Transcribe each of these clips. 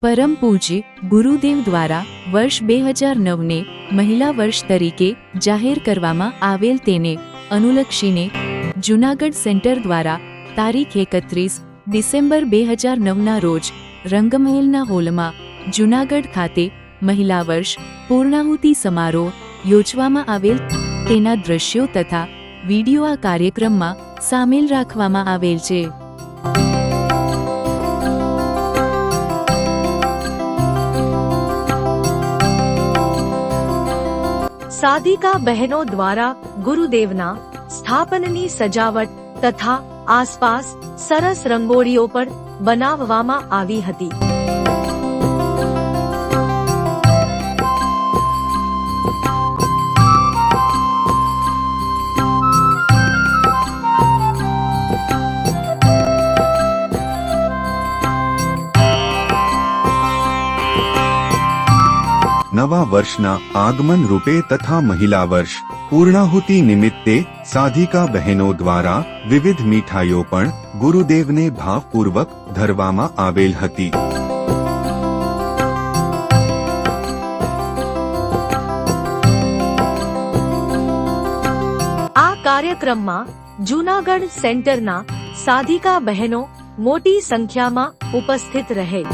પરમ પૂજ્ય ગુરુદેવ દ્વારા વર્ષ 2009 ને મહિલા વર્ષ તરીકે જાહેર કરવામાં આવેલ તેને અનુલક્ષીને જૂનાગઢ સેન્ટર દ્વારા તારીખ 31 ડિસેમ્બર 2009ના રોજ રંગમહેલના હોલમાં જૂનાગઢ ખાતે મહિલા વર્ષ પૂર્ણાહુતિ સમારોહ યોજવામાં આવેલ તેના દ્રશ્યો તથા વિડીયો આ કાર્યક્રમમાં સામેલ રાખવામાં આવેલ છે। સાધિકા બહેનો દ્વારા ગુરુદેવના સ્થાપનની સજાવટ તથા આસપાસ સરસ રંગોળીઓ પણ બનાવવામાં આવી હતી। નવા વર્ષના આગમન રૂપે તથા મહિલા વર્ષ પૂર્ણાહુતિ નિમિત્તે સાધિકા બહેનો દ્વારા વિવિધ મીઠાઈઓ પણ ગુરુદેવને ભાવપૂર્વક ધરવામાં આવેલ હતી। આ કાર્યક્રમમાં જૂનાગઢ સેન્ટરના સાધિકા બહેનો મોટી સંખ્યામાં ઉપસ્થિત રહે।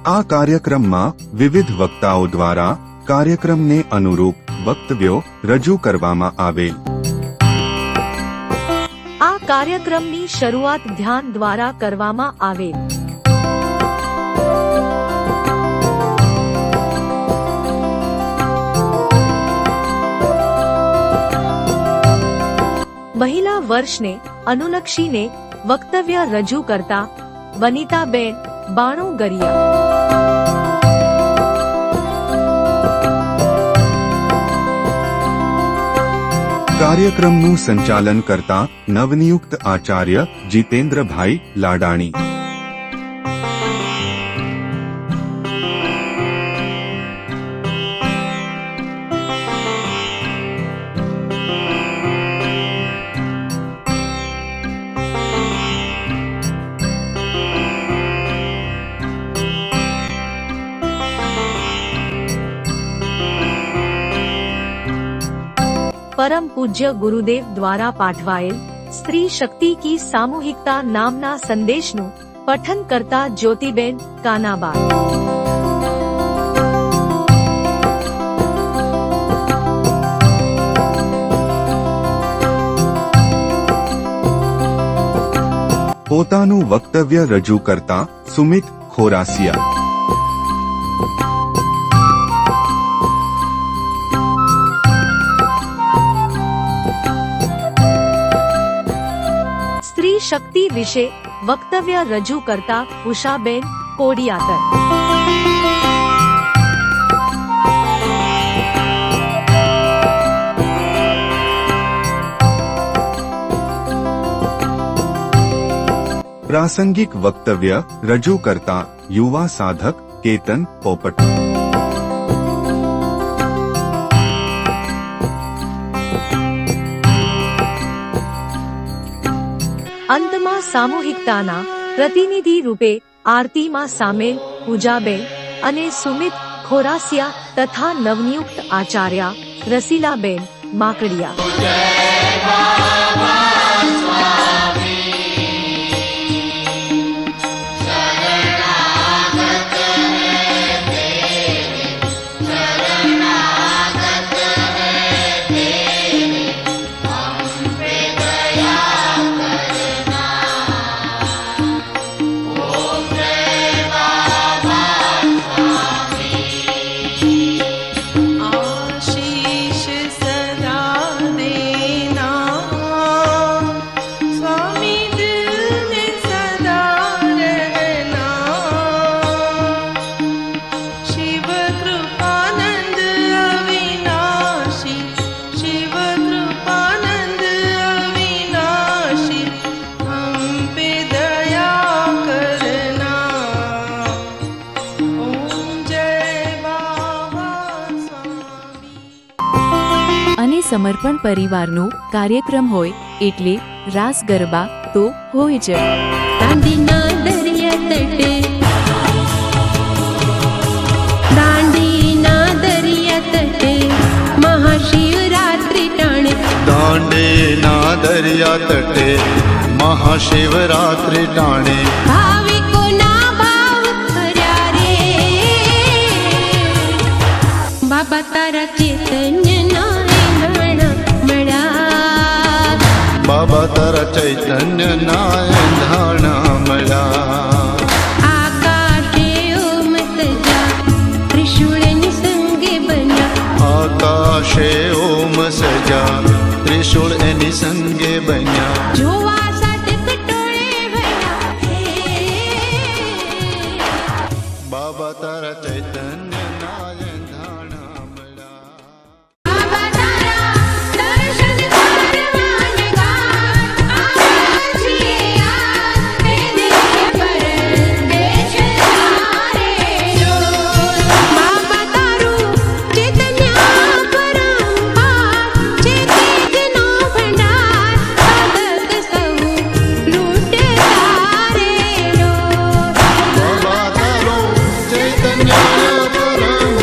આ કાર્યક્રમમાં વિવિધ વક્તાઓ દ્વારા કાર્યક્રમને અનુરૂપ વક્તવ્યો રજૂ કરવામાં આવેલ। આ કાર્યક્રમની શરૂઆત ધ્યાન દ્વારા કરવામાં આવેલ। મહિલા વર્ષને અનુલક્ષીને વક્તવ્ય રજૂ કરતા વનિતાબેન બાણુગરિયા કાર્યક્રમનું સંચાલન કરતા નવનિયુક્ત આચાર્ય જીતેન્દ્રભાઈ લાડાણી। परम पूज्य गुरुदेव द्वारा पाठवायेल स्त्री शक्ति की सामूहिकता नामना संदेशनु पठन करता ज्योतिबेन कानाबा। પોતાનું વક્તવ્ય રજૂ કરતા સુમિત ખોરાસિયા। स्त्री शक्ति विषे वक्तव्य रजू करता उषाबेन कोडियातर। प्रासंगिक वक्तव्य रजू करता युवा साधक केतन पोपट। અંતમાં સામૂહિકતાના પ્રતિનિધિ રૂપે આરતીમાં સામેલ પૂજાબેન અને સુમિત ખોરાસિયા તથા નવનિયુક્ત આચાર્ય રસીલાબેન માકડિયા। સમર્પણ પરિવારનો કાર્યક્રમ હોય એટલે રાસ ગરબા તો હોય જ। तटे महाशिवरात्रि टाणे ભાવિકોના ભાવ ખર્યા રે બાબા તારા ચૈતન્યના એંધાણા મળ્યા बाबा तारा चैतन्य नायंधाणा मळ्या આકાશે ઓમ સજા ત્રિશૂળની સંગે બન્યા आकाशे ओम सजा त्रिशूल एनी संगे बन्या જોવા સાત કટોળે ભર્યા હે बाबा तारा चैतन्य नायंधाणा मळ्या બાબા તારા દર્શન કરવાને ગાય આવ્યા છીએ આ તે દેહ પર દેશ તારે જો બાબા તારું ચૈતન્ય પરંપાર જે તેજનો ભંડાર સાધક સૌ લૂટે તારે લો बाबा तारो चैतन्य परम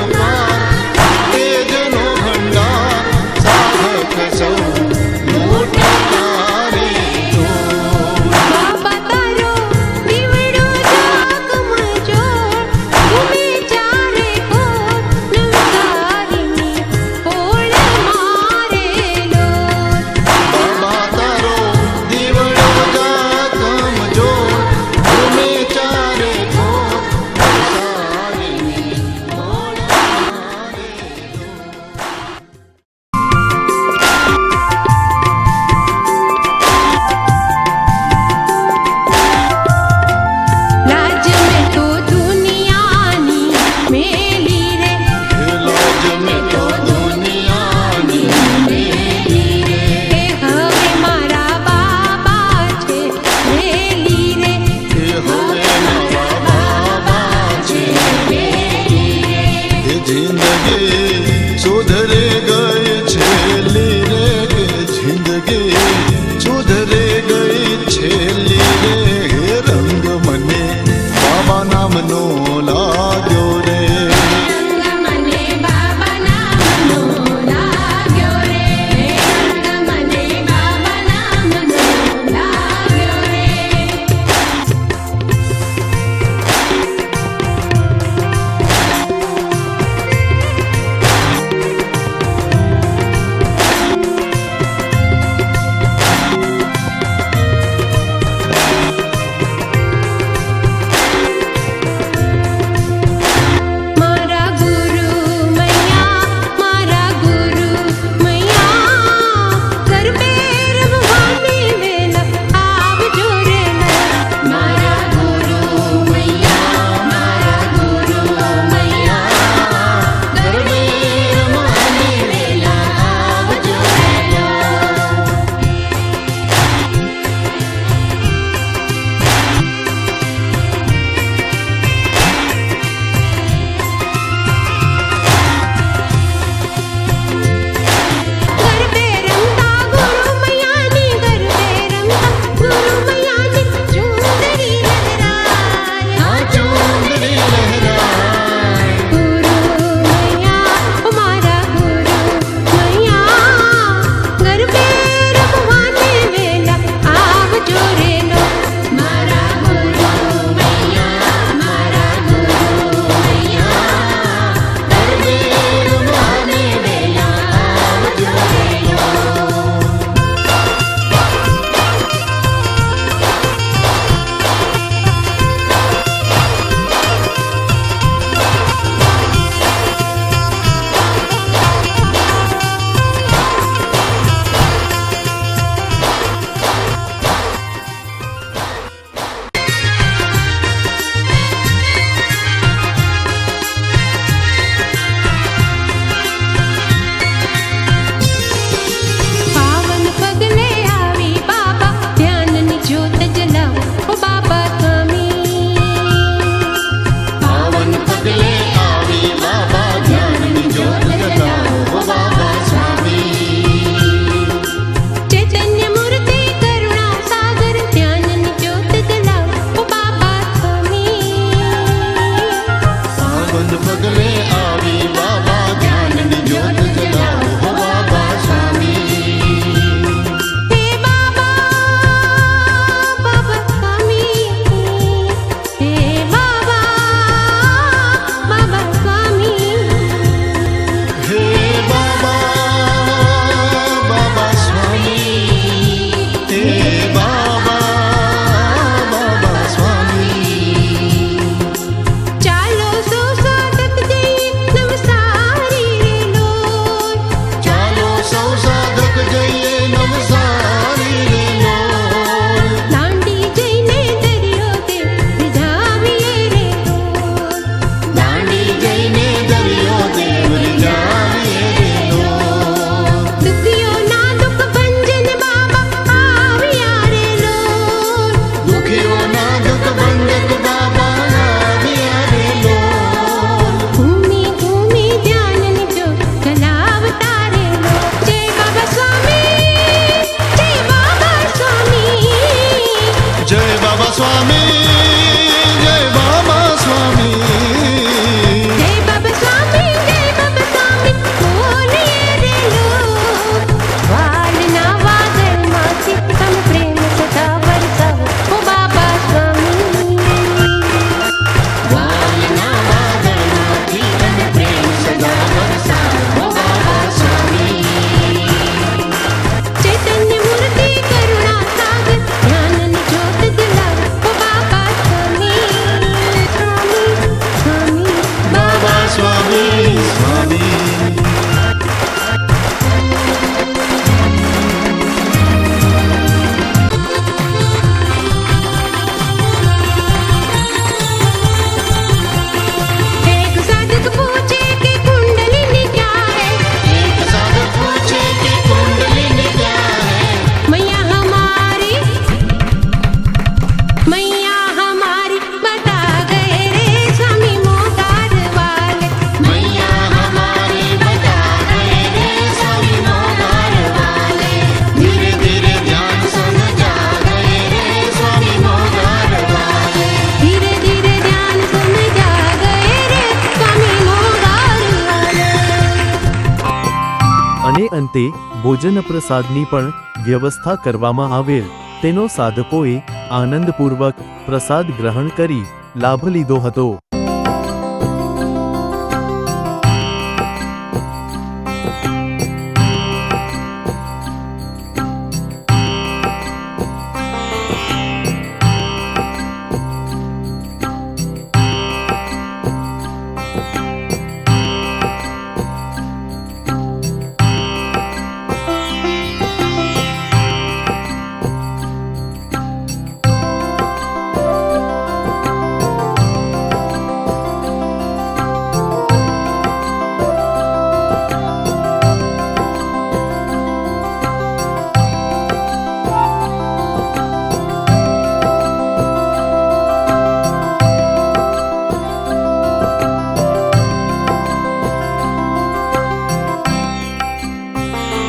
અંતે ભોજન પ્રસાદની પણ વ્યવસ્થા કરવામાં આવેલ, તેનો સાધકોએ આનંદપૂર્વક પ્રસાદ ગ્રહણ કરી લાભ લીધો હતો.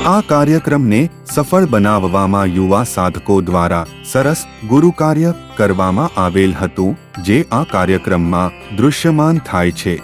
આ કાર્યક્રમને સફળ બનાવવામાં યુવા સાધકો દ્વારા સરસ ગુરુ કાર્ય કરવામાં આવેલ હતું, જે આ કાર્યક્રમમાં દૃશ્યમાન થાય છે.